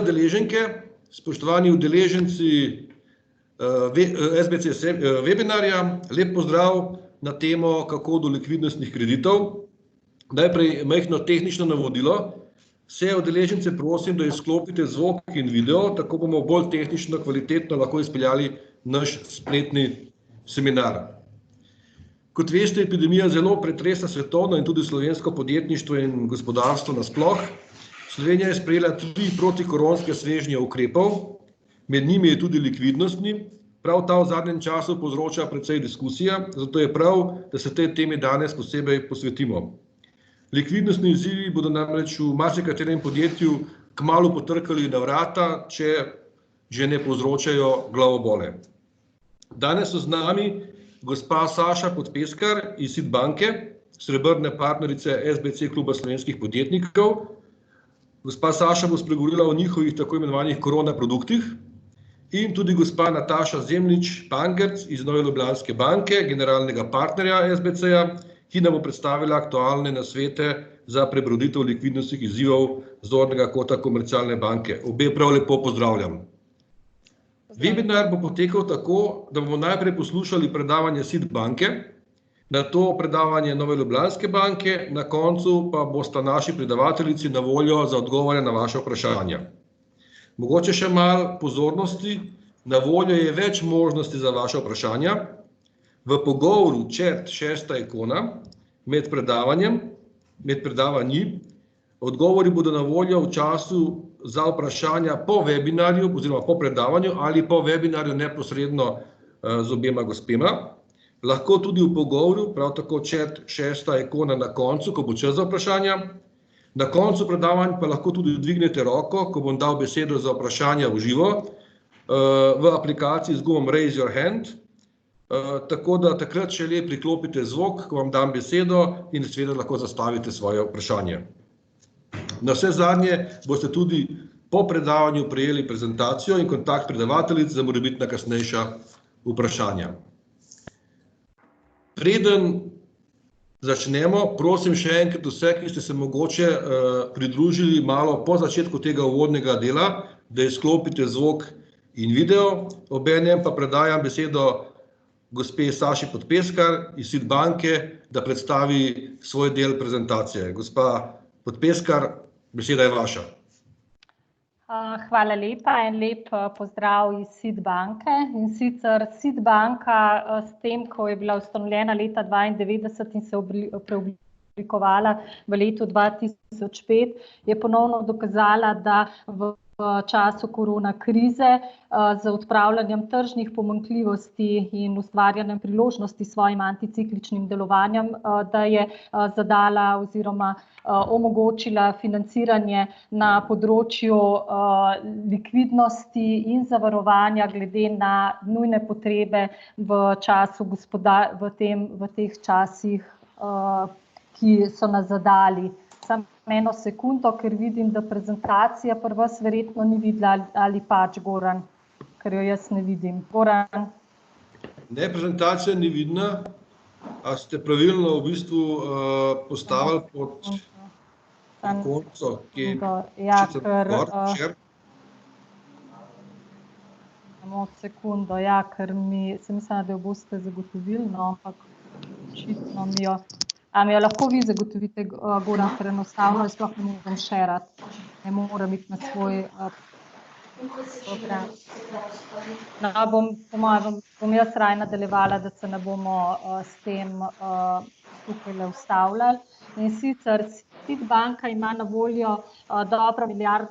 udeleženke, spoštovani udeleženci SBC webinarja, lep pozdrav na temo kako do likvidnostnih kreditov. Najprej majhno tehnično navodilo. Vse udeležence prosim, da izklopite zvok in video, tako bomo bolj tehnično, kvalitetno lahko izpeljali naš spletni seminar. Kot veste, epidemija zelo pretresa svetovno in tudi slovensko podjetništvo in gospodarstvo nasploh. Slovenija je sprejela 3 protikoronske svežnje ukrepov, med njimi je tudi likvidnostni. Prav ta v zadnjem času povzroča precej diskusija, zato je prav, da se tej temi danes posebej posvetimo. Likvidnostni izzivi bodo namreč v marsikaterem podjetju kmalu potrkali na vrata, če že ne povzročajo glavobole. Danes so z nami gospa Saša Podpeskar iz SID banke, srebrne partnerice SBC kluba slovenskih podjetnikov. Gospa Saša bo spregovorila o njihovih tako imenovanih korona produktih in tudi gospa Nataša Zemljič-Pangerc iz Nove Ljubljanske banke, generalnega partnerja SBC-ja, ki nam bo predstavila aktualne nasvete za prebroditev likvidnostnih izzivov z zornega kota Komercialne banke. Obe prav lepo pozdravljam. Webinar bo potekal tako, da bomo najprej poslušali predavanje SID banke, nato predavanje Nove Ljubljanske banke, na koncu pa bosta naši predavateljici na voljo za odgovore na vaše vprašanja. Mogoče še malo pozornosti, na voljo je več možnosti za vaše vprašanja. V pogovoru chat 6. ikona med predavanji, odgovori bodo na voljo v času za vprašanja po webinarju oziroma po predavanju ali po webinarju neposredno z obema gospema. Lahko tudi v pogovoru, prav tako chat 6. ikona na koncu, ko bo čas za vprašanja. Na koncu predavanj pa lahko tudi dvignete roko, ko bom dal besedo za vprašanja v živo v aplikaciji z gumom Raise Your Hand. Tako da takrat še le priklopite zvok, ko vam dam besedo in seveda lahko zastavite svoje vprašanje. Na vse zadnje boste tudi po predavanju prejeli prezentacijo in kontakt predavateljic za morebitna kasnejša vprašanja. Preden začnemo, prosim še enkrat vse, ki ste se mogoče pridružili malo po začetku tega uvodnega dela, da izklopite zvok in video, obenem pa predajam besedo gospe Saši Podpeskar iz SID banke, da predstavi svoj del prezentacije. Gospa Podpeskar, beseda je vaša. Hvala lepa, en lep pozdrav iz SID banke. In sicer SID banka s tem, ko je bila ustanovljena leta 1992 in se preoblikovala v letu 2005, je ponovno dokazala, da v času korona krize z odpravljanjem tržnih pomanjkljivosti in ustvarjanjem priložnosti svojim anticikličnim delovanjem, da je zadala oziroma omogočila financiranje na področju likvidnosti in zavarovanja glede na nujne potrebe v času v teh časih, ki so nas zadali. Samo eno sekundo, ker vidim, da prezentacija pri vas verjetno ni videla, ali pač, Goran, ker jo jaz ne vidim. Goran? Ne, prezentacija ni vidna. A ste pravilno v bistvu postavili pod ikonco, ki je gor, share? Samo sekundo, ker sem mislila, da jo boste zagotovili, no, ampak očitno mi jo. A mi jo lahko vi zagotovite, Goran, ker enostavno, jaz sploh ne morem šerati. Ne morem iti na svoj program. No, bom jaz raje nadaljevala, da se ne bomo s tem tukaj ustavljali. In sicer SID banka ima na voljo dobro 1,5 milijarde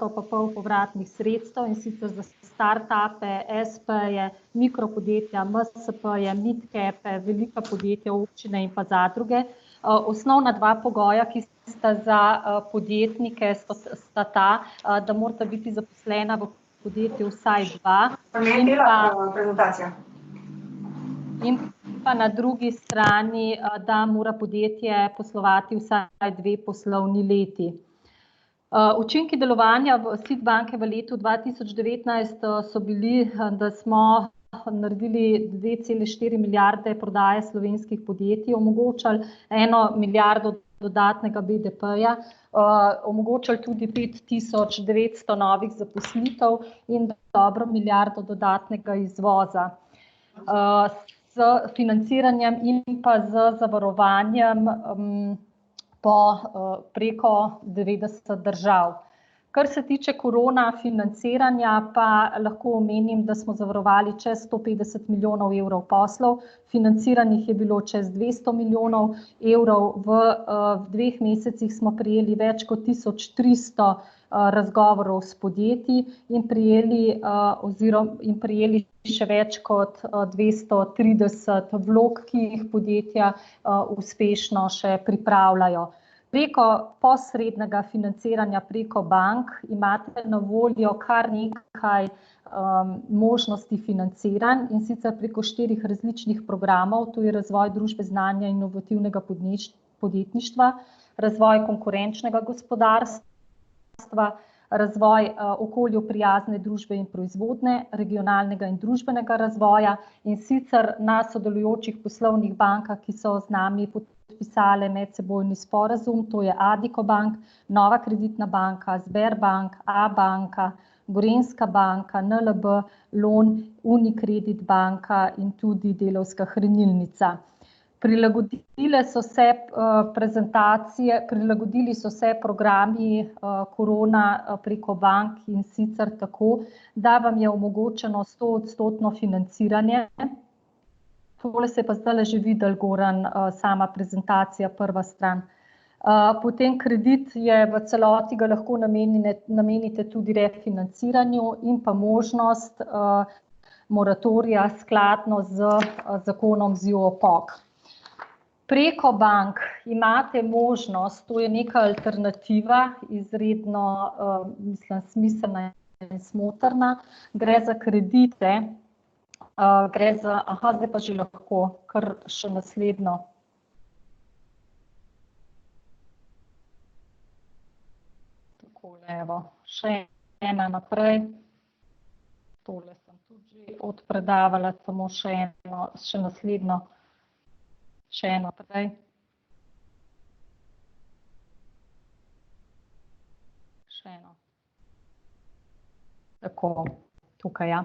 povratnih sredstev, in sicer za startupe, SP-je, mikropodjetja, MSP-je, mid-cape, velika podjetja, občine in pa zadruge. Osnovna 2 pogoja, ki sta za podjetnike, sta ta, da morata biti zaposlena v podjetju vsaj 2. In pa na drugi strani, da mora podjetje poslovati vsaj 2 poslovni leti. Učinki delovanja SID banke v letu 2019 so bili, da smo naredili 2,4 milijarde prodaje slovenskih podjetij, omogočali 1 milijardo dodatnega BDP-ja, omogočili tudi 5900 novih zaposlitev in dobro milijardo dodatnega izvoza. S financiranjem in pa z zavarovanjem preko 90 držav. Kar se tiče korona financiranja, pa lahko omenim, da smo zavarovali čez 150 milijonov evrov poslov, financiranih je bilo čez 200 milijonov evrov, v 2 mesecih smo prejeli več kot 1300 razgovorov s podjetji in prejeli še več kot 230 vlog, ki jih podjetja uspešno še pripravljajo. Preko posrednega financiranja preko bank imate na voljo kar nekaj možnosti financiranj, in sicer preko 4 različnih programov, to je razvoj družbe znanja in inovativnega podjetništva, razvoj konkurenčnega gospodarstva, razvoj okolju prijazne družbe in proizvodne, regionalnega in družbenega razvoja, in sicer na sodelujočih poslovnih bankah, ki so z nami podpisale medsebojni sporazum, to je Addiko Bank, Nova kreditna banka, Sberbank, A-banka, Gorenjska banka, NLB, Lon, Unicredit banka in tudi Delavska hranilnica. Prilagodili so se programi korona preko bank, in sicer tako, da vam je omogočeno 100% financiranje. Tole se pa zdaj že videl, Goran, sama prezentacija, prva stran. Potem kredit je v celoti, ga lahko namenite tudi refinanciranju in pa možnost moratorija skladno z zakonom ZJOPOK. Preko bank imate možnost, to je neka alternativa, izredno smiselna in smotrna, gre za kredite, zdaj pa že lahko, kar še naslednjo. Takole, evo, še ena naprej. Tole sem tudi že odpredavala, samo še naslednjo. Še eno naprej. Še eno. Tako, tukaj, ja.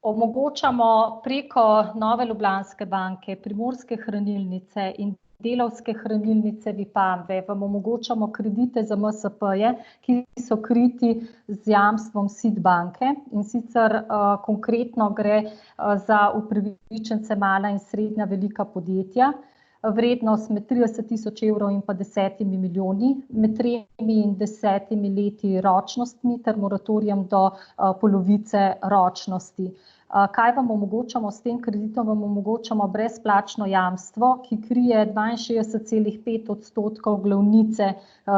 Omogočamo preko Nove Ljubljanske banke, Primorske hranilnice in Delavske hranilnice Vipave vam omogočamo kredite za MSP-je, ki so kriti z jamstvom SID banke, in sicer konkretno gre za upravičence mala in srednja velika podjetja. Vrednost med 30 tisoč evrov in pa 10 milijoni, med 3 in 10 leti ročnostmi ter moratorijem do polovice ročnosti. Kaj vam omogočamo s tem kreditom? Vam omogočamo brezplačno jamstvo, ki krije 62,5% glavnice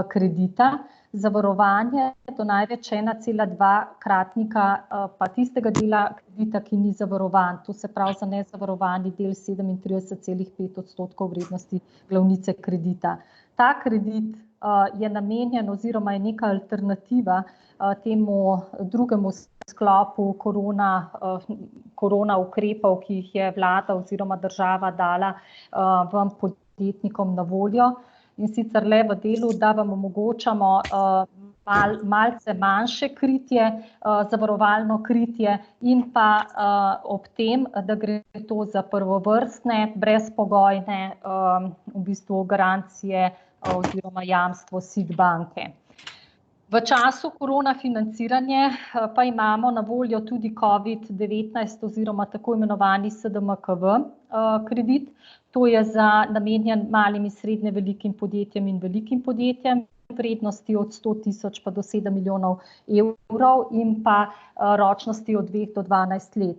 kredita, zavarovanje do največ 1,2-kratnika pa tistega dela kredita, ki ni zavarovan, to se pravi za nezavarovani del 37,5% vrednosti glavnice kredita. Ta kredit je namenjen oziroma je neka alternativa temu drugemu sklopu korona ukrepov, ki jih je vlada oziroma država dala vam podjetnikom na voljo, in sicer le v delu, da vam omogočamo malce manjše kritje, zavarovalno kritje, in pa ob tem, da gre to za prvovrstne, brezpogojne v bistvu garancije oziroma jamstvo SID banke. V času korona financiranja pa imamo na voljo tudi COVID-19 oziroma tako imenovani SDMKV kredit. To je namenjen malim in srednje velikim podjetjem in velikim podjetjem, vrednosti od 100 tisoč pa do 7 milijonov evrov in pa ročnosti od 2 do 12 let.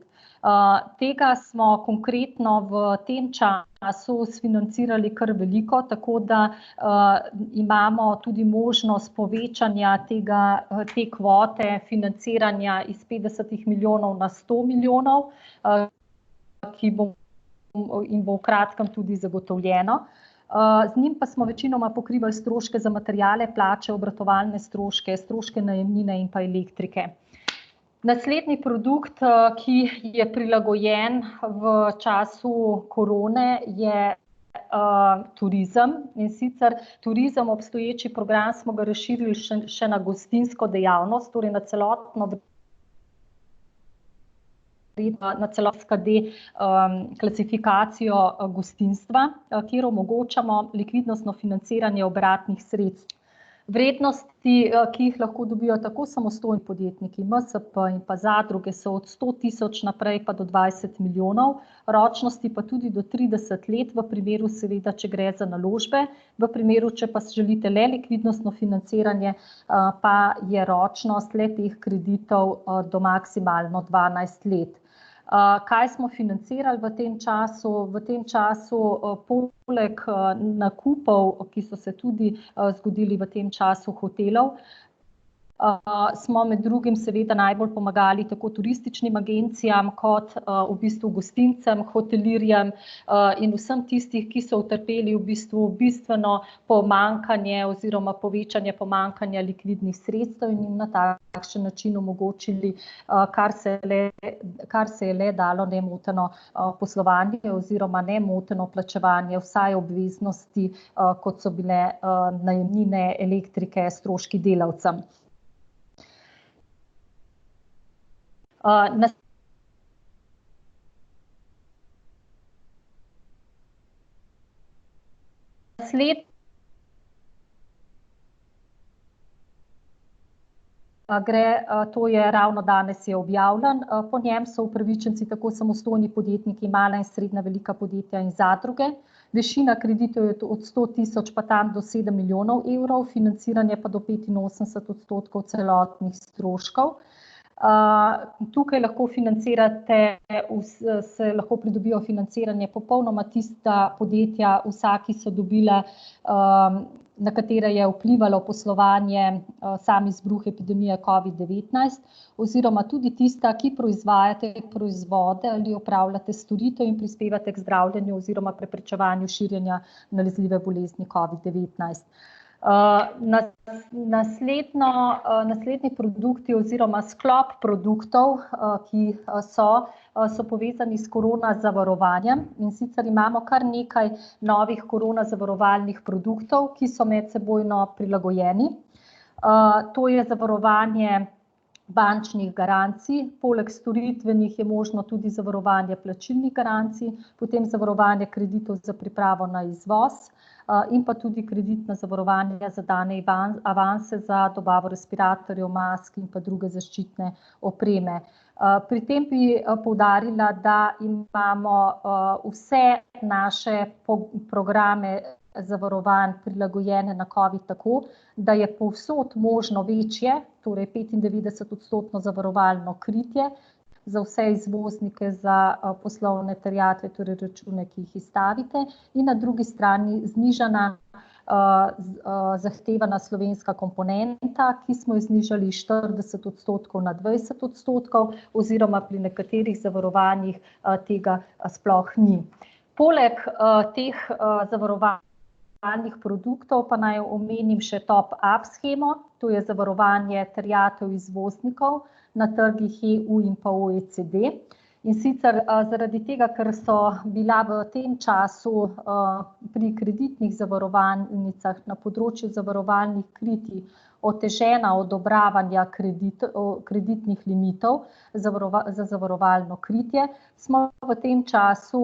Tega smo konkretno v tem času sfinancirali kar veliko, tako da imamo tudi možnost povečanja te kvote financiranja iz 50 milijonov na 100 milijonov, ki bo v kratkem tudi zagotovljeno. Z njim pa smo večinoma pokrivali stroške za materiale, plače, obratovalne stroške, stroške najemnine in pa elektrike. Naslednji produkt, ki je prilagojen v času korone, je turizem, in sicer turizem, obstoječi program smo ga razširili še na gostinsko dejavnost, torej na celotno klasifikacijo gostinstva, kjer omogočamo likvidnostno financiranje obratnih sredstev. Vrednosti, ki jih lahko dobijo tako samostojni podjetniki, MSP in pa zadruge, so od 100 000 naprej pa do 20 milijonov, ročnosti pa tudi do 30 let, v primeru seveda, če gre za naložbe, v primeru, če pa želite le likvidnostno financiranje, pa je ročnost le teh kreditov do maksimalno 12 let. Kaj smo financirali v tem času? V tem času, poleg nakupov, ki so se tudi zgodili v tem času hotelov, smo med drugim seveda najbolj pomagali tako turističnim agencijam kot v bistvu gostincem, hotelirjem in vsem tistih, ki so utrpeli v bistvu bistveno pomanjkanje oziroma povečanje pomanjkanja likvidnih sredstev in jim na takšen način omogočili, kar se je le dalo, nemoteno poslovanje oziroma nemoteno plačevanje vsaj obveznosti, kot so bile najemnine, elektrike, stroški delavcem. To je ravno danes je objavljen, po njem so upravičenci tako samostojni podjetniki, mala in srednja velika podjetja in zadruge. Višina kreditov je od 100 000 pa tam do 7 milijonov evrov, financiranje pa do 85% celotnih stroškov. Tukaj lahko lahko pridobijo financiranje popolnoma tista podjetja, vsa, ki so dobila, na katere je vplivalo poslovanje sam izbruh epidemije COVID-19, oziroma tudi tista, ki proizvajate proizvode ali opravljate storitev in prispevate k zdravljenju oziroma preprečevanju širjenja nalezljive bolezni COVID-19. Naslednji produkti oziroma sklop produktov, ki so povezani s korona zavarovanjem, in sicer imamo kar nekaj novih korona zavarovalnih produktov, ki so medsebojno prilagojeni. To je zavarovanje bančnih garancij, poleg storitvenih je možno tudi zavarovanje plačilnih garancij, potem zavarovanje kreditov za pripravo na izvoz, in pa tudi kreditna zavarovanja za dane avanse za dobavo respiratorjev, mask in pa druge zaščitne opreme. Pri tem bi poudarila, da imamo vse naše programe zavarovanj prilagojene na COVID tako, da je povsod možno večje, torej 95% zavarovalno kritje, za vse izvoznike, za poslovne terjatve, torej račune, ki jih izstavite, in na drugi strani znižana zahtevana slovenska komponenta, ki smo jo znižali 40% na 20%, oziroma pri nekaterih zavarovanjih tega sploh ni. Poleg teh zavarovalnih produktov pa naj omenim še top-up shemo, to je zavarovanje terjatev izvoznikov na trgih EU in pa OECD. In sicer zaradi tega, ker so bila v tem času pri kreditnih zavarovalnicah na področju zavarovalnih kritij otežena odobravanja kreditnih limitov za zavarovalno kritje, smo v tem času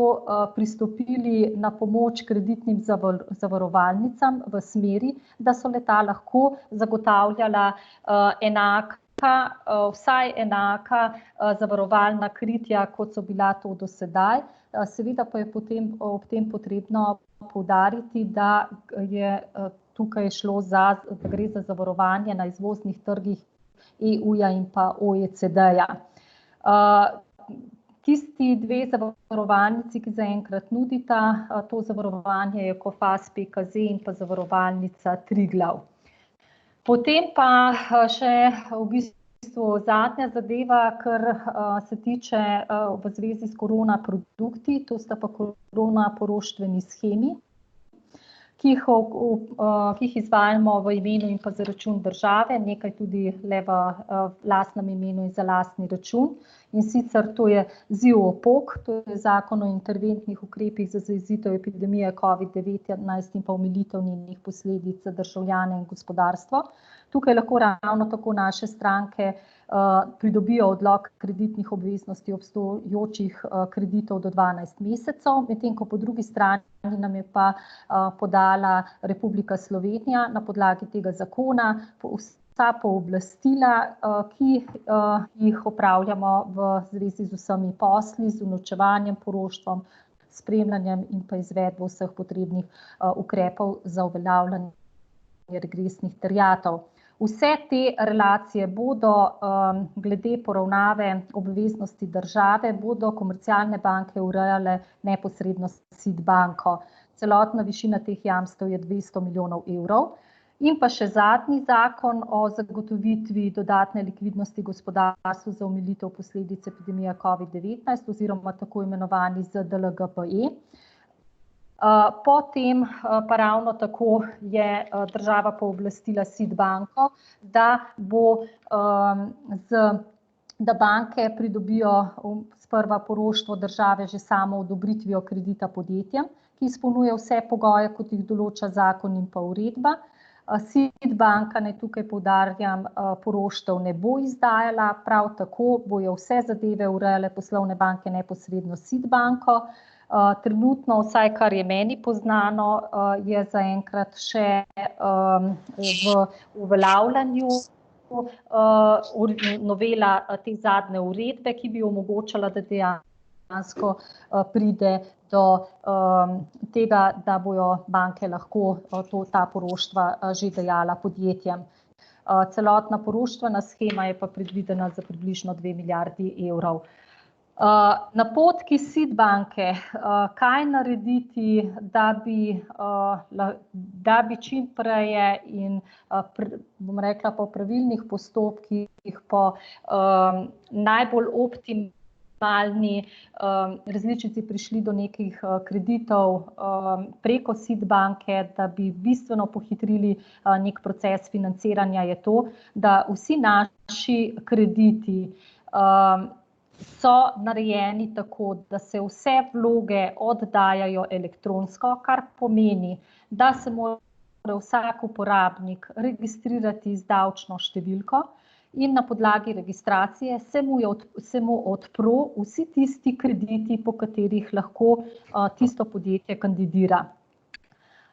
pristopili na pomoč kreditnim zavarovalnicam v smeri, da so le-ta lahko zagotavljala vsaj enaka zavarovalna kritja, kot so bila to do sedaj. Seveda pa je ob tem potrebno poudariti, da je tukaj šlo da gre za zavarovanje na izvoznih trgih EU-ja in pa OECD-ja. Tisti dve zavarovalnici, ki zaenkrat nudita to zavarovanje, je Coface PKZ in pa zavarovalnica Triglav. Potem pa še v bistvu zadnja zadeva, kar se tiče v zvezi s korona produkti, to sta pa korona poroštveni shemi, ki jih izvajamo v imenu in pa za račun države, nekaj tudi le v lastnem imenu in za lastni račun. In sicer to je ZIOPOK, to je Zakon o interventnih ukrepih za zajezitev epidemije COVID-19 in pa omilitev njenih posledic za državljane in gospodarstvo. Tukaj lahko ravno tako naše stranke pridobijo odlog kreditnih obveznosti obstojočih kreditov do 12 mesecev, medtem ko po drugi strani nam je pa podala Republika Slovenija na podlagi tega zakona vsa pooblastila, ki jih opravljamo v zvezi z vsemi posli, z unovčevanjem, poroštvom, spremljanjem in pa izvedbo vseh potrebnih ukrepov za uveljavljanje regresnih terjatev. Vse te relacije bodo glede poravnave obveznosti države, bodo komercialne banke urejale neposredno s SID banko. Celotna višina teh jamstev je 200 milijonov evrov. In pa še zadnji zakon o zagotovitvi dodatne likvidnosti gospodarstvu za omilitev posledic epidemije COVID-19 oziroma tako imenovani ZDLGPE. Potem pa ravno tako je država pooblastila SID banko, da banke pridobijo sprva poroštvo države že samo odobritvijo kredita podjetjem, ki izpolnjuje vse pogoje, kot jih določa zakon in pa uredba. SID banka, naj tukaj poudarjam, poroštev ne bo izdajala, prav tako bojo vse zadeve urejale poslovne banke neposredno s SID banko. Trenutno, vsaj kar je meni poznano, je zaenkrat še v uveljavljanju novela te zadnje uredbe, ki bi omogočala, da dejansko pride do tega, da bojo banke lahko ta poroštva že dajala podjetjem. Celotna poroštvena shema je pa predvidena za približno 2 milijardi evrov. Napotki SID banke, kaj narediti, da bi čim prej in bom rekla po pravilnih postopkih, po najbolj optimalni različici prišli do nekih kreditov preko SID banke, da bi bistveno pohitrili nek proces financiranja, je to, da vsi naši krediti so narejeni tako, da se vse vloge oddajajo elektronsko, kar pomeni, da se mora vsak uporabnik registrirati z davčno številko in na podlagi registracije se mu odpro vsi tisti krediti, po katerih lahko tisto podjetje kandidira.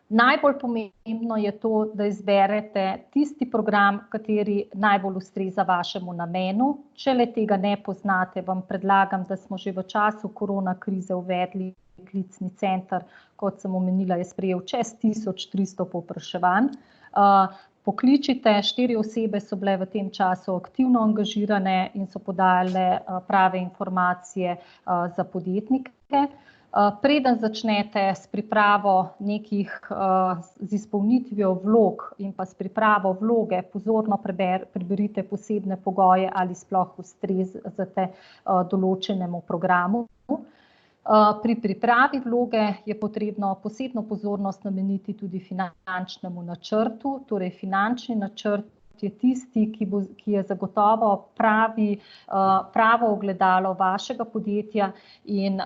Najbolj pomembno je to, da izberete tisti program, kateri najbolj ustreza vašemu namenu. Če le tega ne poznate, vam predlagam, da smo že v času korona krize uvedli klicni center, kot sem omenila, je sprejel čez 1300 povpraševanj. Pokličite, 4 osebe so bile v tem času aktivno angažirane in so podajale prave informacije za podjetnike. Preden začnete s pripravo z izpolnitvijo vlog in pa s pripravo vloge, pozorno preberite posebne pogoje, ali sploh ustrezate določenemu programu. Pri pripravi vloge je potrebno posebno pozornost nameniti tudi finančnemu načrtu, torej finančni načrt je tisti, ki je zagotovo pravo ogledalo vašega podjetja in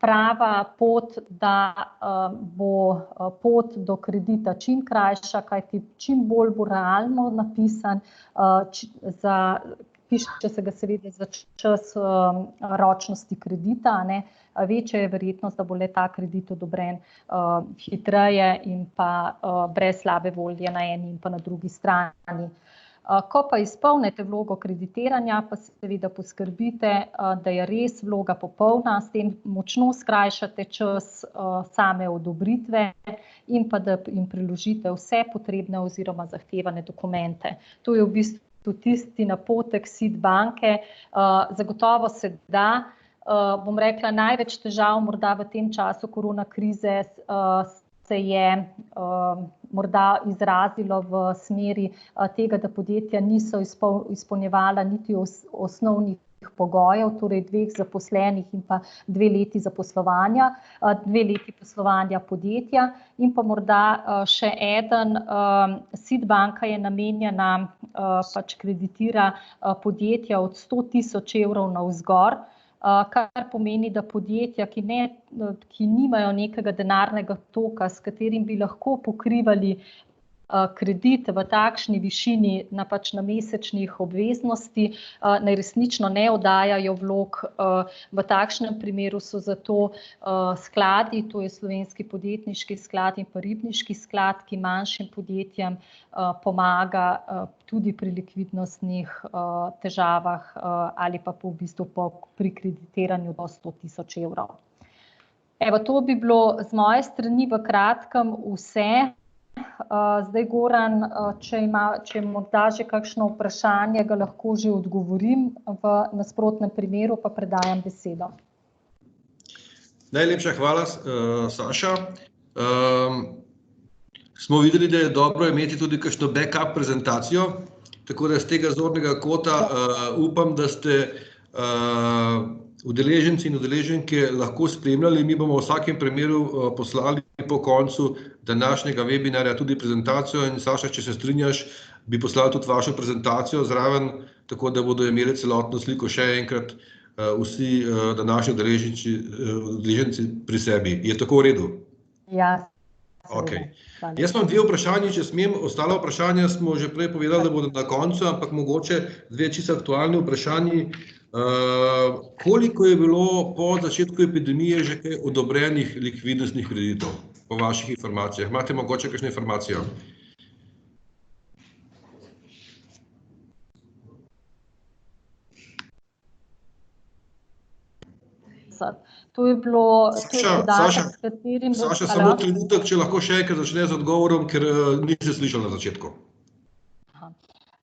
prava pot, da bo pot do kredita čim krajša, kajti čim bolj bo realno napisan, piše se ga seveda za čas ročnosti kredita, večja je verjetnost, da bo le ta kredit odobren hitreje in pa brez slabe volje na eni in pa na drugi strani. Ko pa izpolnite vlogo kreditiranja, pa seveda poskrbite, da je res vloga popolna, s tem močno skrajšate čas same odobritve in pa da jim priložite vse potrebne oziroma zahtevane dokumente. To je v bistvu tisti napotek SID banke. Zagotovo se da, bom rekla, največ težav morda v tem času korona krize se je morda izrazilo v smeri tega, da podjetja niso izpolnjevala niti osnovnih pogojev, torej 2 zaposlenih in pa 2 leti zaposlovanja, 2 leti poslovanja podjetja in pa morda še eden, SID banka je namenjena, pač kreditira podjetja od 100.000 evrov navzgor, kar pomeni, da podjetja, ki nimajo nekega denarnega toka, s katerim bi lahko pokrivali kredit v takšni višini na mesečnih obveznosti, naj resnično ne oddajajo vlog. V takšnem primeru so zato skladi, to je Slovenski podjetniški sklad in pa Ribniški sklad, ki manjšim podjetjem pomaga tudi pri likvidnostnih težavah ali pa v bistvu pri kreditiranju do 100.000 evrov. Evo, to bi bilo z moje strani v kratkem vse. Zdaj, Goran, če morda že kakšno vprašanje, ga lahko že odgovorim, v nasprotnem primeru pa predajam besedo. Najlepša hvala, Saša. Smo videli, da je dobro imeti tudi kakšno backup prezentacijo, tako da z tega zornega kota upam, da ste udeleženci in udeleženke lahko spremljali. Mi bomo v vsakem primeru poslali po koncu današnjega webinarja tudi prezentacijo in Saša, če se strinjaš, bi poslali tudi vašo prezentacijo zraven, tako da bodo imeli celotno sliko še enkrat vsi današnji udeleženci pri sebi. Je tako v redu? Ja. Okay. Jaz imam 2 vprašanji, če smem. Ostala vprašanja smo že prej povedali, da bodo na koncu, ampak mogoče 2 čisto aktualni vprašanji. Koliko je bilo po začetku epidemije že kaj odobrenih likvidnostnih kreditov, po vaših informacijah? Imate mogoče kakšno informacijo? To je bilo podatek, s katerim... Saša, samo trenutek, če lahko še enkrat začne z odgovorom, ker nisem slišal na začetku.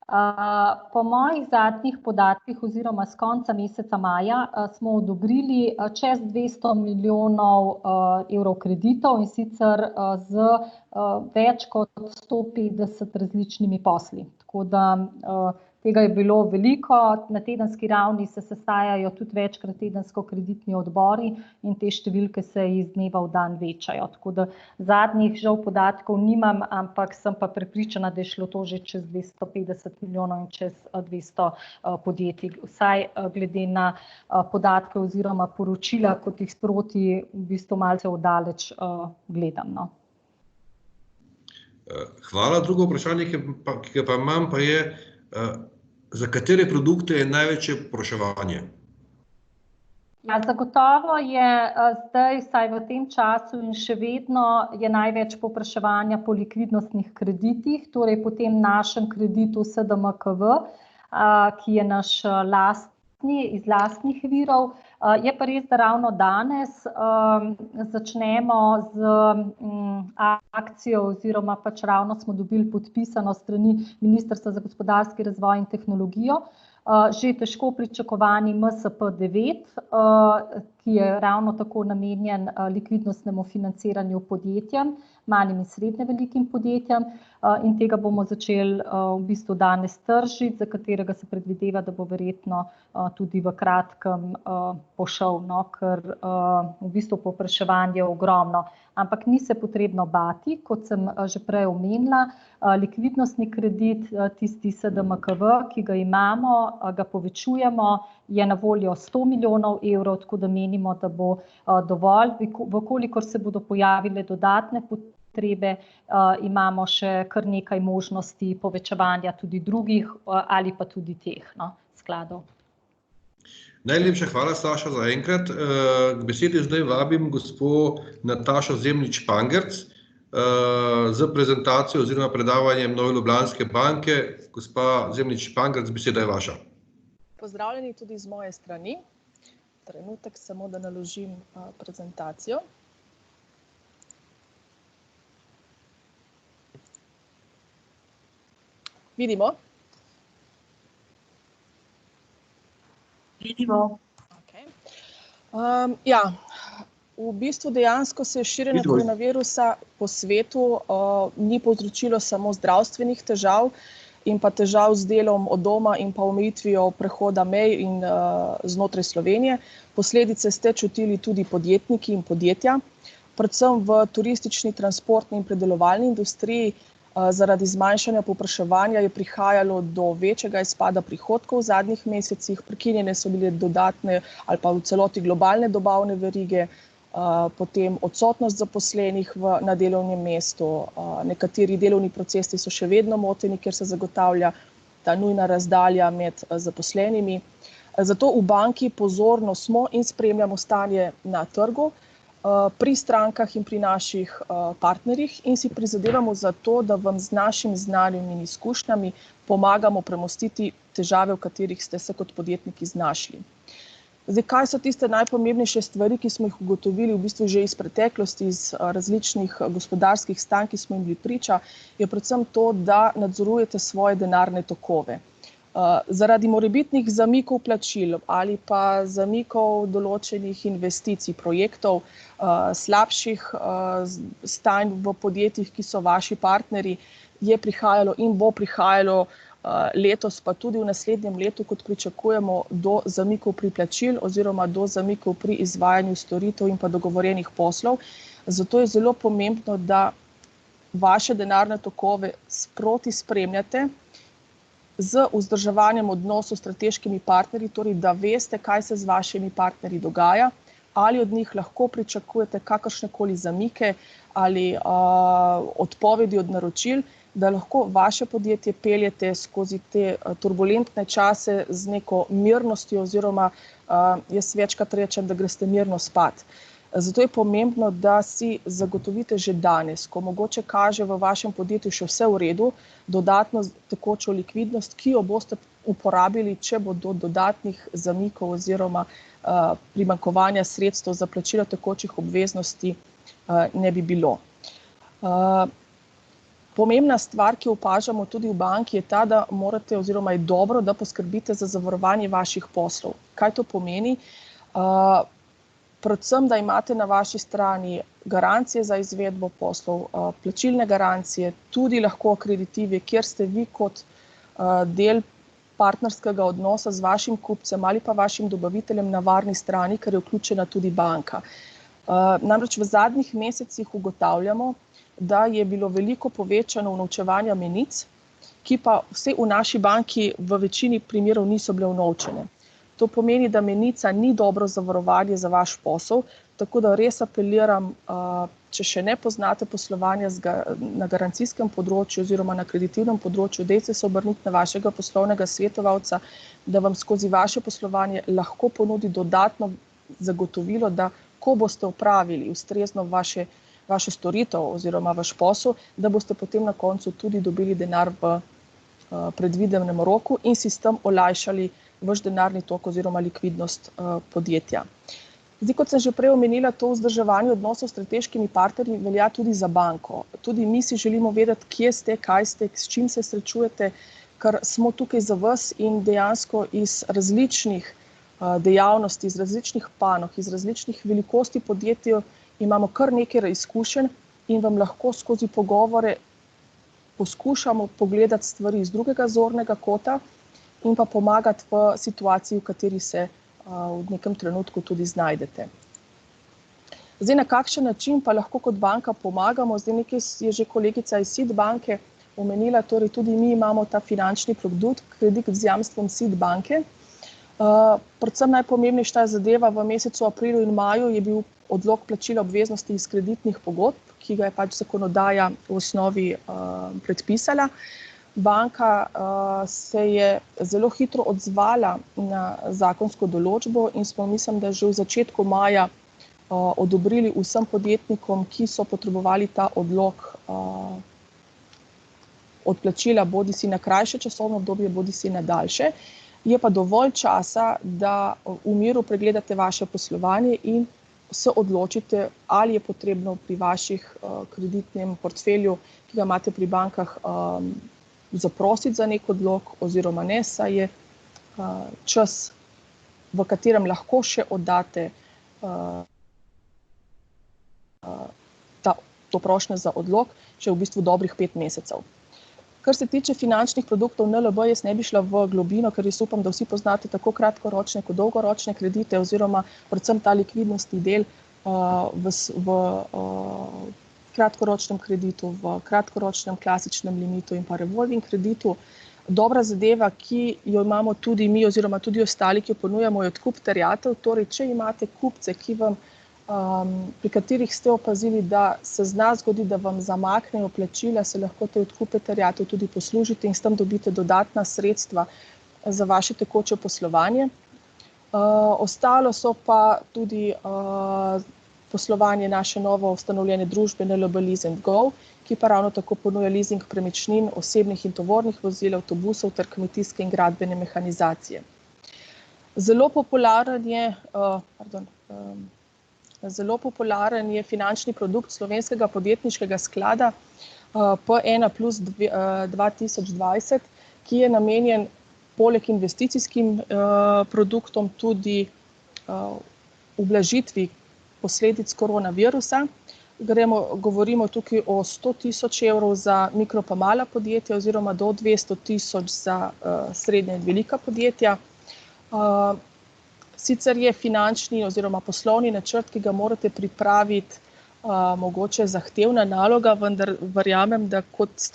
Po mojih zadnjih podatkih oziroma s konca meseca maja smo odobrili čez 200 milijonov evrov kreditov in sicer z več kot 150 različnimi posli. Tako da tega je bilo veliko, na tedenski ravni se sestajajo tudi večkrat tedensko kreditni odbori in te številke se iz dneva v dan večajo. Tako da zadnjih žal podatkov nimam, ampak sem pa prepričana, da je šlo to že čez 250 milijonov in čez 200 podjetij. Vsaj glede na podatke oziroma poročila, kot jih sproti v bistvu malce oddaleč gledam. No. Hvala. Drugo vprašanje, ki ga pa imam, pa je, za katere produkte je največje povpraševanje? Ja, zagotovo je zdaj, vsaj v tem času in še vedno je največ povpraševanja po likvidnostnih kreditih, torej po tem našem kreditu SDMKV, ki je naš iz lastnih virov. Je pa res, da ravno danes začnemo z akcijo oziroma pač ravno smo dobili podpisano strani Ministrstva za gospodarski razvoj in tehnologijo že težko pričakovani MSP9, ki je ravno tako namenjen likvidnostnemu financiranju podjetjem, malim in srednje velikim podjetjem in tega bomo začeli v bistvu danes tržiti, za katerega se predvideva, da bo verjetno tudi v kratkem pošel, no, ker v bistvu povpraševanje je ogromno. Ampak ni se potrebno bati, kot sem že prej omenila, likvidnostni kredit, tisti SDMKV, ki ga imamo, ga povečujemo, je na voljo 100 milijonov evrov, tako da menimo, da bo dovolj. Vkolikor se bodo pojavile dodatne potrebe, imamo še kar nekaj možnosti povečevanja tudi drugih ali pa tudi teh skladov. Najlepša hvala, Saša, za enkrat. K besedi zdaj vabim gospo Natašo Zemljič Pangerc z prezentacijo oziroma predavanjem Nove Ljubljanske banke. Gospa Zemljič Pangerc, beseda je vaša. Pozdravljeni tudi z moje strani. Trenutek samo, da naložim prezentacijo. Vidimo? Vidimo. Okay. Ja, v bistvu dejansko se širjenje koronavirusa po svetu ni povzročilo samo zdravstvenih težav in pa težav z delom od doma in pa omejitvijo prehoda mej in znotraj Slovenije. Posledice ste čutili tudi podjetniki in podjetja, predvsem v turistični, transportni in predelovalni industriji. Zaradi zmanjšanja povpraševanja je prihajalo do večjega izpada prihodkov v zadnjih mesecih, prekinjene so bile dodatne ali pa v celoti globalne dobavne verige, potem odsotnost zaposlenih na delovnem mestu, nekateri delovni procesi so še vedno moteni, ker se zagotavlja ta nujna razdalja med zaposlenimi. Zato v banki pozorno smo in spremljamo stanje na trgu, pri strankah in pri naših partnerjih in si prizadevamo za to, da vam z našim znanjem in izkušnjami pomagamo premostiti težave, v katerih ste se kot podjetniki znašli. Zdaj, kaj so tiste najpomembnejše stvari, ki smo jih ugotovili v bistvu že iz preteklosti, iz različnih gospodarskih stanj, ki smo jim bili priča, je predvsem to, da nadzorujete svoje denarne tokove. Zaradi morebitnih zamikov plačil ali pa zamikov določenih investicij, projektov, slabših stanj v podjetjih, ki so vaši partnerji, je prihajalo in bo prihajalo letos, pa tudi v naslednjem letu, kot pričakujemo, do zamikov pri plačil oziroma do zamikov pri izvajanju storitev in pa dogovorjenih poslov. Zato je zelo pomembno, da vaše denarne tokove sproti spremljate z vzdrževanjem odnosov s strateškimi partnerji, torej da veste, kaj se z vašimi partnerji dogaja, ali od njih lahko pričakujete kakršnekoli zamike ali odpovedi od naročil, da lahko vaše podjetje peljete skozi te turbulentne čase z neko mirnostjo oziroma jaz večkrat rečem, da greste mirno spat. Zato je pomembno, da si zagotovite že danes, ko mogoče kaže v vašem podjetju še vse v redu, dodatno tekočo likvidnost, ki jo boste uporabili, če bo do dodatnih zamikov oziroma primanjkovanja sredstev za plačilo tekočih obveznosti ne bi bilo. Pomembna stvar, ki jo opažamo tudi v banki, je ta, da morate oziroma je dobro, da poskrbite za zavarovanje vaših poslov. Kaj to pomeni? Predvsem, da imate na vaši strani garancije za izvedbo poslov, plačilne garancije, tudi lahko akreditive, kjer ste vi kot del partnerskega odnosa z vašim kupcem ali pa vašim dobaviteljem na varni strani, ker je vključena tudi banka. Namreč v zadnjih mesecih ugotavljamo, da je bilo veliko povečano unovčevanja menic, ki pa vse v naši banki v večini primerov niso bile unovčene. To pomeni, da menica ni dobro zavarovanje za vaš posel, tako da res apeliram, če še ne poznate poslovanja na garancijskem področju oziroma na kreditivnem področju, dajte se obrniti na vašega poslovnega svetovalca, da vam skozi vaše poslovanje lahko ponudi dodatno zagotovilo, da ko boste opravili ustrezno vašo storitev oziroma vaš posel, da boste potem na koncu tudi dobili denar v predvidenem roku in si s tem olajšali vaš denarni tok oziroma likvidnost podjetja. Zdaj, kot sem že prej omenila, to vzdrževanje odnosov s strateškimi partnerji velja tudi za banko. Tudi mi si želimo vedeti, kje ste, kaj ste, s čim se srečujete, ker smo tukaj za vas in dejansko iz različnih dejavnosti, iz različnih panog, iz različnih velikosti podjetij imamo kar nekaj izkušenj in vam lahko skozi pogovore poskušamo pogledati stvari iz drugega zornega kota in pa pomagati v situaciji, v kateri se v nekem trenutku tudi znajdete. Zdaj, na kakšen način pa lahko kot banka pomagamo? Zdaj, nekaj je že kolegica iz SID banke omenila, torej tudi mi imamo ta finančni produkt, kredit z jamstvom SID banke. Predvsem najpomembnejša zadeva v mesecu aprilu in maju je bil odlog plačila obveznosti iz kreditnih pogodb, ki ga je pač zakonodaja v osnovi predpisala. Banka se je zelo hitro odzvala na zakonsko določbo in smo, mislim, da že v začetku maja odobrili vsem podjetnikom, ki so potrebovali ta odlog odplačila bodisi na krajše časovno obdobje, bodisi na daljše. Je pa dovolj časa, da v miru pregledate vaše poslovanje in se odločite, ali je potrebno pri vaših kreditnem portfelju, ki ga imate pri bankah, zaprositi za nek odlog oziroma ne, saj je čas, v katerem lahko še oddate to prošnjo za odlog, še v bistvu dobrih 5 mesecev. Kar se tiče finančnih produktov NLB, jaz ne bi šla v globino, ker jaz upam, da vsi poznate tako kratkoročne kot dolgoročne kredite oziroma predvsem ta likvidnostni del v kratkoročnem kreditu, v kratkoročnem klasičnem limitu in pa revolving kreditu. Dobra zadeva, ki jo imamo tudi mi oziroma tudi ostali, ki jo ponujamo, je odkup terjatev. Torej, če imate kupce, ki vam pri katerih ste opazili, da se zna zgodi, da vam zamaknejo plačila, se lahko te odkupe terjatev tudi poslužite in s tem dobite dodatna sredstva za vaše tekoče poslovanje. Ostalo so pa tudi poslovanje naše novo ustanovljene družbe NLB Lease & Go, ki pa ravno tako ponuja leasing premičnin, osebnih in tovornih vozil, avtobusov ter kmetijske in gradbene mehanizacije. Zelo popularen je finančni produkt Slovenskega podjetniškega sklada P1 plus 2020, ki je namenjen poleg investicijskim produktom tudi ublažitvi posledic koronavirusa. Govorimo tukaj o 100 tisoč evrov za mikro pa mala podjetja oziroma do 200 tisoč za srednja in velika podjetja. Sicer je finančni oziroma poslovni načrt, ki ga morate pripraviti, mogoče zahtevna naloga, vendar verjamem, da kot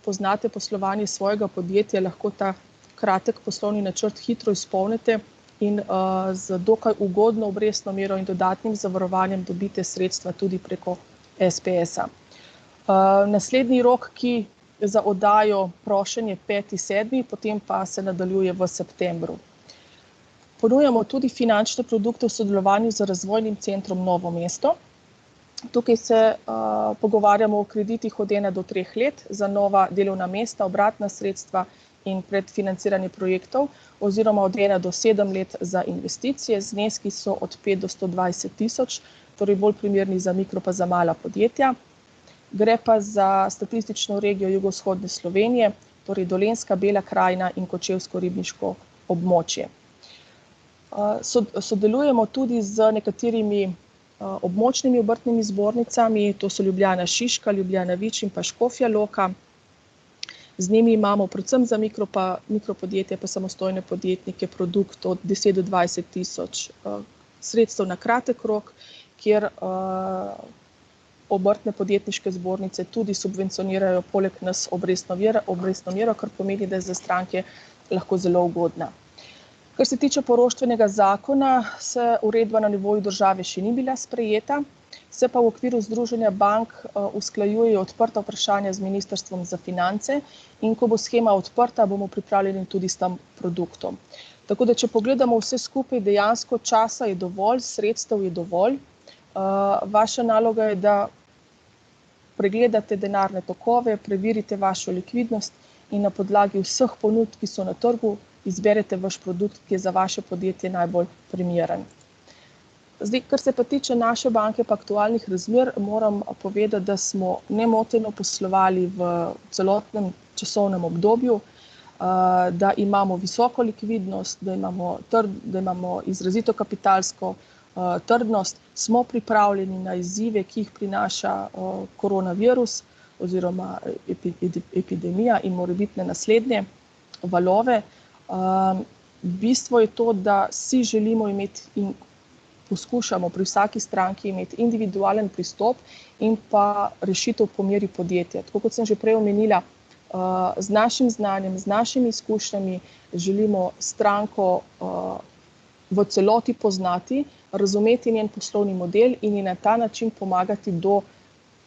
poznate poslovanje svojega podjetja, lahko ta kratek poslovni načrt hitro izpolnite in z dokaj ugodno obrestno mero in dodatnim zavarovanjem dobite sredstva tudi preko SPS-a. Naslednji rok, ki za oddajo prošenj je 5.7., potem pa se nadaljuje v septembru. Ponujamo tudi finančne produkte v sodelovanju z Razvojnim centrom Novo mesto. Tukaj se pogovarjamo o kreditih od 1 do 3 let za nova delovna mesta, obratna sredstva in predfinanciranje projektov oziroma od 1 do 7 let za investicije. Zneski so od 5 do 120 tisoč, torej bolj primerni za mikro pa za mala podjetja. Gre pa za statistično regijo jugovzhodne Slovenije, torej Dolenjska, Bela krajina in Kočevsko ribniško območje. Sodelujemo tudi z nekaterimi območnimi obrtnimi zbornicami, to so Ljubljana Šiška, Ljubljana Vič in pa Škofja Loka. Z njimi imamo predvsem za mikropodjetje pa samostojne podjetnike produkt od 10 do 20 tisoč sredstev na kratek rok, kjer obrtne podjetniške zbornice tudi subvencionirajo poleg nas obrestno mero, kar pomeni, da je za stranke lahko zelo ugodna. Kar se tiče poroštvenega zakona, se uredba na nivoju države še ni bila sprejeta, se pa v okviru Združenja bank usklajujejo odprta vprašanja z Ministrstvom za finance in ko bo shema odprta, bomo pripravljeni tudi s tem produktom. Tako da, če pogledamo vse skupaj, dejansko časa je dovolj, sredstev je dovolj. Vaša naloga je, da pregledate denarne tokove, preverite vašo likvidnost in na podlagi vseh ponudb, ki so na trgu, izberete vaš produkt, ki je za vaše podjetje najbolj primeren. Zdaj, kar se pa tiče naše banke pa aktualnih razmer, moram povedati, da smo nemoteno poslovali v celotnem časovnem obdobju, da imamo visoko likvidnost, da imamo izrazito kapitalsko trdnost, smo pripravljeni na izzive, ki jih prinaša koronavirus oziroma epidemija in morebitne naslednje valove. Bistvo je to, da si želimo imeti in poskušamo pri vsaki stranki imeti individualen pristop in pa rešitev po meri podjetja. Tako kot sem že prej omenila, z našim znanjem, z našimi izkušnjami želimo stranko v celoti poznati, razumeti njen poslovni model in ji na ta način pomagati do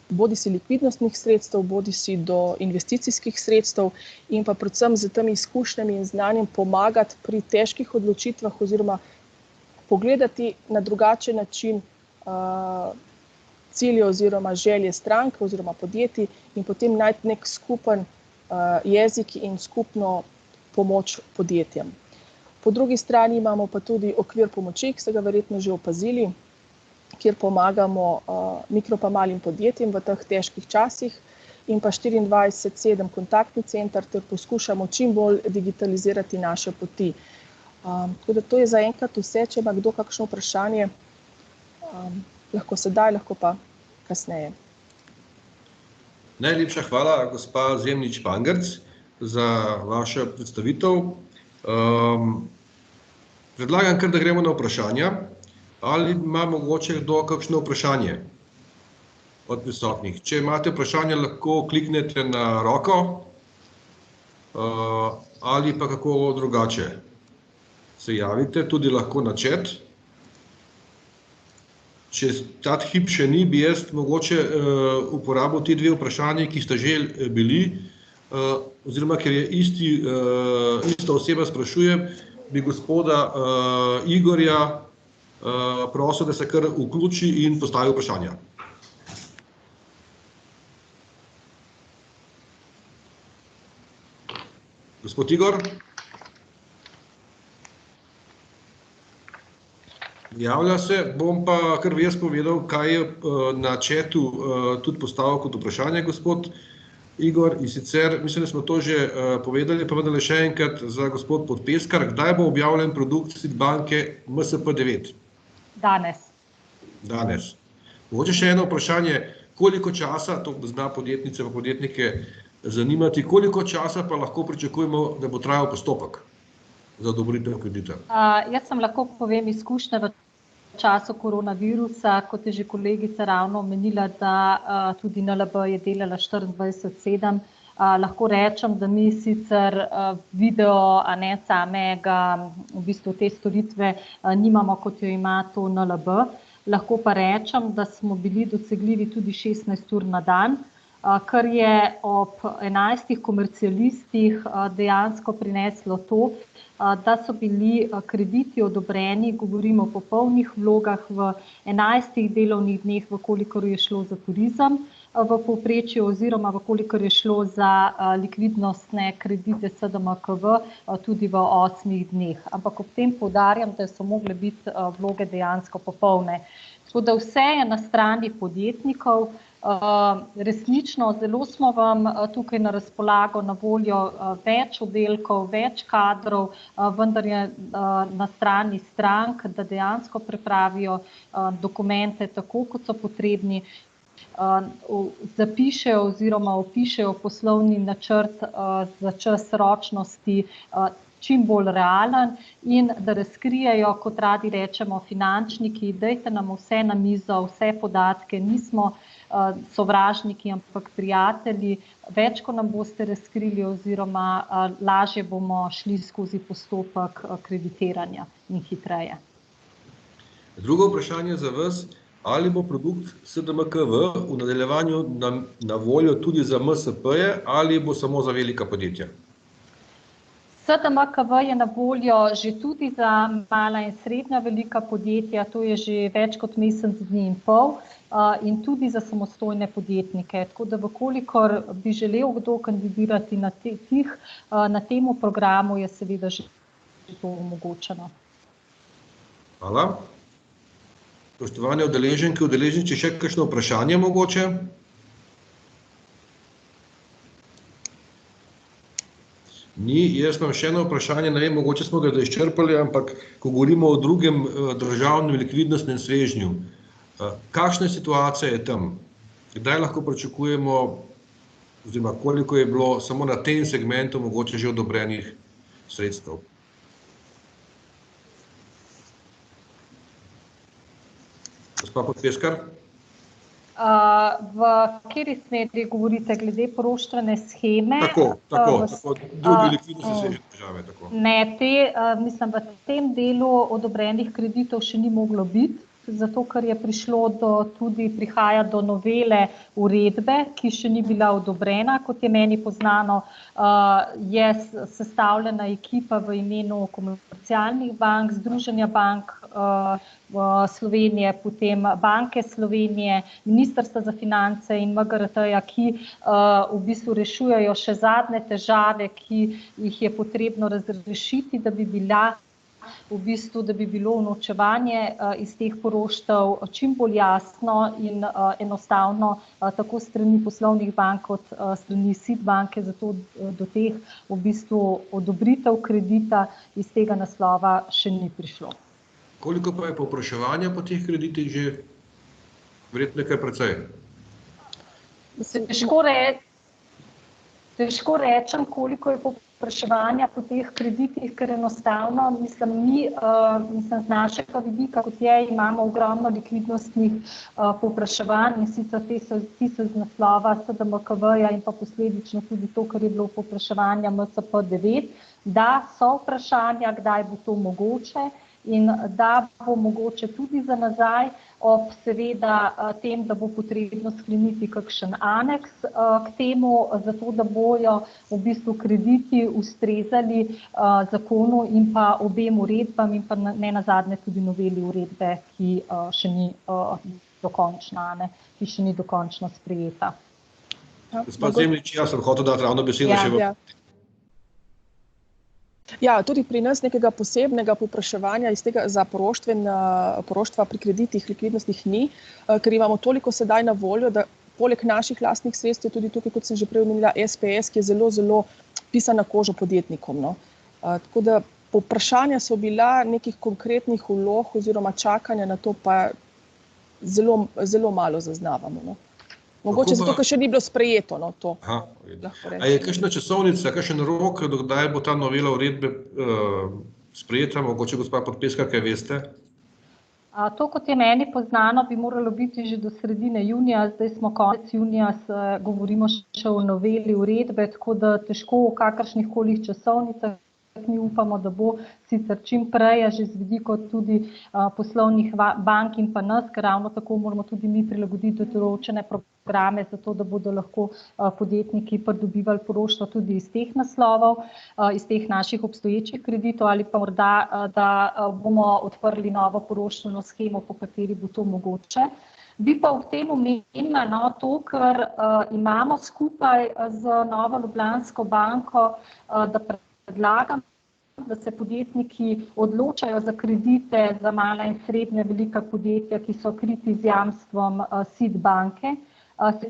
bodisi likvidnostnih sredstev, bodisi do investicijskih sredstev in pa predvsem z temi izkušnjami in znanjem pomagati pri težkih odločitvah oziroma pogledati na drugačen način cilje oziroma želje strank oziroma podjetij in potem najti nek skupen jezik in skupno pomoč podjetjem. Po drugi strani imamo pa tudi okvir pomoči, ki ste ga verjetno že opazili, kjer pomagamo mikro pa malim podjetjem v teh težkih časih in pa 24/7 kontaktni center ter poskušamo čim bolj digitalizirati naše poti. Tako da to je zaenkrat vse, če ima kdo kakšno vprašanje, lahko sedaj, lahko pa kasneje. Najlepša hvala, gospa Zemljič-Pangerc, za vašo predstavitev. Predlagam kar, da gremo na vprašanja. Ali ima mogoče kdo kakšno vprašanje od prisotnih? Če imate vprašanje, lahko kliknete na roko ali pa kako drugače se javite, tudi lahko na chat. Če ta hip še ni, bi jaz mogoče uporabil ti dve vprašanje, ki sta že bili, oziroma ker je ista oseba sprašuje, bi gospoda Igorja prosil, da se kar vključi in postavi vprašanja. Gospod Igor? Javlja se, bom pa kar jaz povedal, kaj je na chatu tudi postavil kot vprašanje, gospod Igor. In sicer, mislim, da smo to že povedali, pa vendarle še enkrat za gospod Podpeskar. Kdaj bo objavljen produkt SID banke MSP9? Danes. Danes. Mogoče še eno vprašanje, koliko časa, to zna podjetnice pa podjetnike zanimati, koliko časa pa lahko pričakujemo, da bo trajal postopek za odobritev kredita? Jaz sem lahko povem izkušnje v času koronavirusa, kot je že kolegica ravno omenila, da tudi NLB je delala 24/7. Lahko rečem, da mi sicer video, a ne samega, v bistvu te storitve nimamo, kot jo ima to NLB. Lahko pa rečem, da smo bili dosegljivi tudi 16 ur na dan, kar je ob 11 komercialistih dejansko prineslo to, da so bili krediti odobreni, govorimo o popolnih vlogah v 11 delovnih dneh, vkolikor je šlo za turizem v povprečju, oziroma vkolikor je šlo za likvidnostne kredite SDMKV tudi v 8 dneh. Ampak ob tem poudarjam, da so mogle biti vloge dejansko popolne. Tako da vse je na strani podjetnikov. Resnično, zelo smo vam tukaj na razpolago, na voljo več oddelkov, več kadrov, vendar je na strani strank, da dejansko pripravijo dokumente tako, kot so potrebni, zapišejo oziroma opišejo poslovni načrt za čas ročnosti čim bolj realen in da razkrijejo, kot radi rečemo, finančniki, dajte nam vse na mizo, vse podatke, nismo sovražniki, ampak prijatelji. Več, ko nam boste razkrili, oziroma lažje bomo šli skozi postopek kreditiranja in hitreje. Drugo vprašanje za vas, ali bo produkt SDMKV v nadaljevanju na voljo tudi za MSP-je ali bo samo za velika podjetja? SDMKV je na voljo že tudi za mala in srednja velika podjetja, to je že več kot mesec dni in pol, in tudi za samostojne podjetnike. Tako da vkolikor bi želel kdo kandidirati na tem programu, je seveda že to omogočeno. Hvala. Spoštovane udeleženke, udeleženci, še kakšno vprašanje mogoče? Ni, jaz imam še eno vprašanje, ne vem, mogoče smo ga izčrpali, ampak ko govorimo o drugem državnem likvidnostnem svežnju, kakšna situacija je tam? Kdaj lahko pričakujemo, oziroma koliko je bilo samo na tem segmentu mogoče že odobrenih sredstev? Gospa Podpeskar? V kateri smeri govorite, glede poroštvene sheme? Tako, drugi likvidnostni svežnji države, tako. Ne, mislim, v tem delu odobrenih kreditov še ni moglo biti, zato ker je prihaja do novele uredbe, ki še ni bila odobrena. Kot je meni poznano, je sestavljena ekipa v imenu komercialnih bank, Združenja bank Slovenije, potem Banke Slovenije, Ministrstva za finance in MGRT-ja, ki v bistvu rešujejo še zadnje težave, ki jih je potrebno razrešiti, da bi bilo unovčevanje iz teh poroštev čim bolj jasno in enostavno, tako strani poslovnih bank kot strani SID banke, zato do teh v bistvu odobritev kredita iz tega naslova še ni prišlo. Koliko pa je povpraševanja po teh kreditih že? Verjetno nekaj precej. Težko rečem, koliko je povpraševanja po teh kreditih, ker enostavno, z našega vidika, kot imamo ogromno likvidnostnih povpraševanj in sicer ti so z naslova SDMKV-ja in pa posledično tudi to, kar je bilo povpraševanja MSP9, da so vprašanja, kdaj bo to mogoče in da bo mogoče tudi za nazaj, ob seveda tem, da bo potrebno skleniti kakšen aneks k temu, zato da bojo v bistvu krediti ustrezali zakonu in pa obem uredbam in pa ne nazadnje tudi noveli uredbe, ki še ni dokončna, ki še ni dokončno sprejeta. Gospod Zemljič, jaz sem hotel dati ravno besedo še v... Ja, tudi pri nas nekega posebnega povpraševanja za poroštva pri kreditih likvidnostnih ni, ker imamo toliko sedaj na voljo, da poleg naših lastnih sredstev tudi tukaj, kot sem že prej omenila, SPS, ki je zelo, zelo pisan na kožo podjetnikom. No. Tako da povprašanja so bila nekih konkretnih vlog oziroma čakanja na to pa zelo, zelo malo zaznavamo. No. Mogoče zato, ker še ni bilo sprejeto, no, to. A je kakšna časovnica, kakšen rok, dokdaj bo ta novela uredbe sprejeta, mogoče gospa Podpeska, kaj veste? To, kot je meni poznano, bi moralo biti že do sredine junija, zdaj smo konec junija, govorimo še o noveli uredbe, tako da težko o kakršnih koli časovnicah. Mi upamo, da bo sicer čim prej, že z vidika tudi poslovnih bank in pa nas, ker ravno tako moramo tudi mi prilagoditi določene programe, zato da bodo lahko podjetniki pridobivali poroštva tudi iz teh naslovov, iz teh naših obstoječih kreditov ali pa morda, da bomo odprli novo poroštveno shemo, po kateri bo to mogoče. Bi pa v tem omenila to, ker imamo skupaj z Novo Ljubljansko banko, da predlagam, da se podjetniki odločajo za kredite za mala in srednje velika podjetja, ki so kriti z jamstvom SID banke.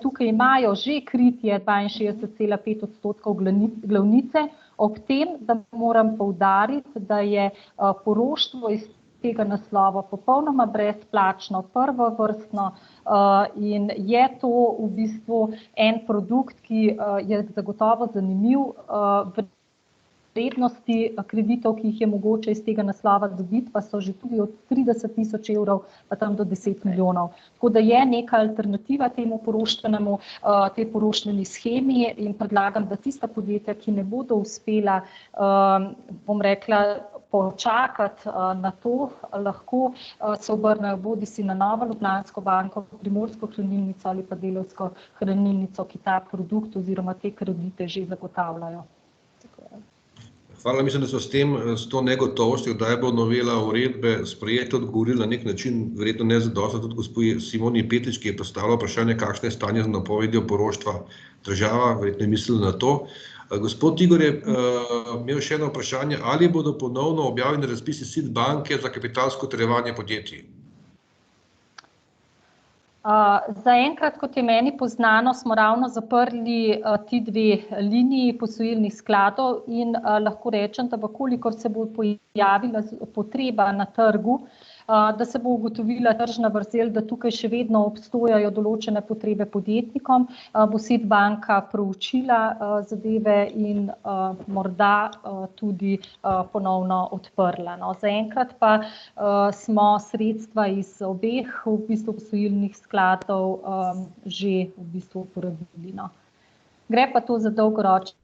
Tukaj imajo že kritje 62,5% glavnice, ob tem, da moram poudariti, da je poroštvo iz tega naslova popolnoma brezplačno, prvovrstno in je to v bistvu en produkt, ki je zagotovo zanimiv. Vrednosti kreditov, ki jih je mogoče iz tega naslova dobiti, pa so že tudi od 30.000 evrov pa tam do 10 milijonov. Tako da je neka alternativa temu poroštvenemu, tej poroštveni shemi in predlagam, da tista podjetja, ki ne bodo uspela, bom rekla, počakati na to, lahko se obrnejo bodisi na Novo Ljubljansko banko, Primorsko hranilnico ali pa Delavsko hranilnico, ki ta produkt oziroma te kredite že zagotavljajo. Hvala, mislim, da so s to negotovostjo, kdaj bo novela uredbe sprejeta, odgovorila na nek način, verjetno ne zadostno, tudi gospoji Simoni Petrič, ki je postavila vprašanje, kakšno je stanje z napovedjo poroštva država, verjetno je mislila na to. Gospod Igor je imel še eno vprašanje, ali bodo ponovno objavljeni razpisi SID banke za kapitalsko utrjevanje podjetij? Zaenkrat, kot je meni poznano, smo ravno zaprli ti dve liniji posojilnih skladov in lahko rečem, da kolikor se bo pojavila potreba na trgu, da se bo ugotovila tržna vrzel, da tukaj še vedno obstojajo določene potrebe podjetnikom, bo SID banka proučila zadeve in morda tudi ponovno odprla. No, zaenkrat pa smo sredstva iz obeh v bistvu posojilnih skladov že v bistvu uporabili. No. Gre pa to za dolgoročne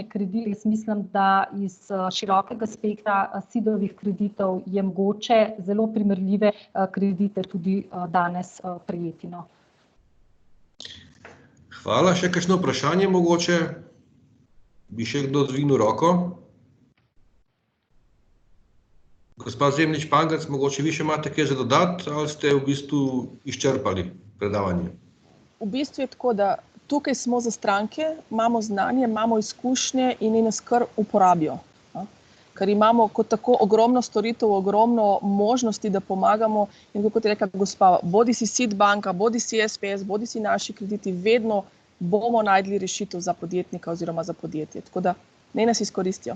kredite. Jaz mislim, da iz širokega spektra SID-ovih kreditov je mogoče zelo primerljive kredite tudi danes prejeti. No. Hvala. Še kakšno vprašanje mogoče? Bi še kdo dvignil roko? Gospa Zemljič Pangac, mogoče vi še imate kaj za dodati ali ste v bistvu izčrpali predavanje? V bistvu je tako, da tukaj smo za stranke, imamo znanje, imamo izkušnje in nas kar uporabijo. Ker imamo kot tako ogromno storitev, ogromno možnosti, da pomagamo in kot je rekla gospa, bodi si SID banka, bodi si SPS, bodi si naši krediti, vedno bomo najdli rešitev za podjetnika oziroma za podjetje. Tako da naj nas izkoristijo.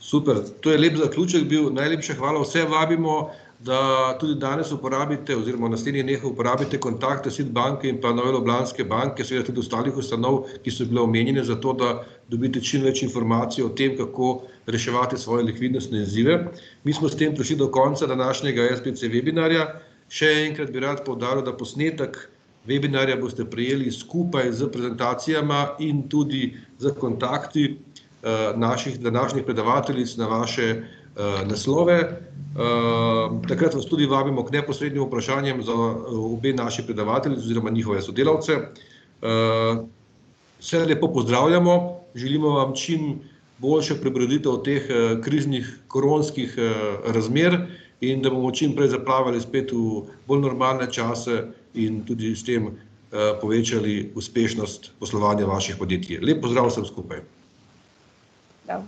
Super, to je lep zaključek bil. Najlepša hvala. Vse vabimo da tudi danes uporabite oziroma v naslednjih dneh uporabite kontakte SID banke in pa Nove Ljubljanske banke, seveda tudi ostalih ustanov, ki so bile omenjene, zato da dobite čim več informacij o tem, kako reševati svoje likvidnostne izzive. Mi smo s tem prišli do konca današnjega SPC webinarja. Še enkrat bi rad poudaril, da posnetek webinarja boste prejeli skupaj z prezentacijama in tudi z kontakti naših današnjih predavateljic na vaše naslove. Takrat vas tudi vabimo k neposrednim vprašanjem za obe naši predavatelji oziroma njihove sodelavce. Vse lepo pozdravljamo, želimo vam čim boljšo prebroditev teh kriznih koronskih razmer in da bomo čim prej zaplavali spet v bolj normalne čase in tudi s tem povečali uspešnost poslovanja vaših podjetij. Lep pozdrav vsem skupaj. Ja.